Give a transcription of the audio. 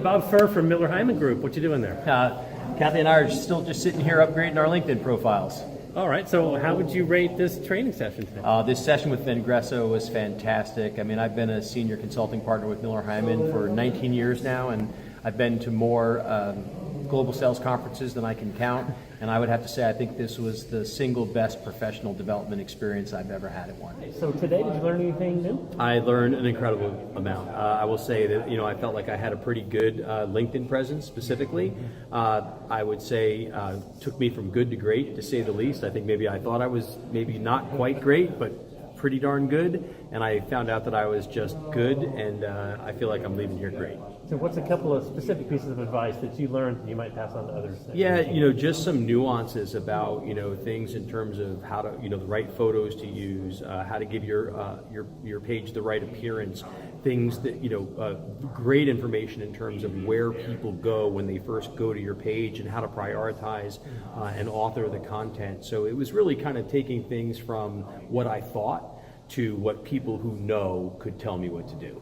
Bob Fuhr from Miller Hyman Group. What you doing there? Kathy and I are still just sitting here upgrading our LinkedIn profiles. All right, so how would you rate this training session today? This session with Vengreso was fantastic. I mean, I've been a senior consulting partner with Miller Hyman for 19 years now, and I've been to more global sales conferences than I can count, and I would have to say I think this was the single best professional development experience I've ever had at one. So today, did you learn anything new? I learned an incredible amount. I will say that I felt like I had a pretty good LinkedIn presence specifically. I would say took me from good to great, to say the least. I think maybe I thought I was maybe not quite great, but pretty darn good, and I found out that I was just good, and I feel like I'm leaving here great. So what's a couple of specific pieces of advice that you learned that you might pass on to others? Yeah, just some nuances about, things in terms of how to, the right photos to use, how to give your page the right appearance, things that, great information in terms of where people go when they first go to your page and how to prioritize and author the content. So it was really kind of taking things from what I thought to what people who know could tell me what to do.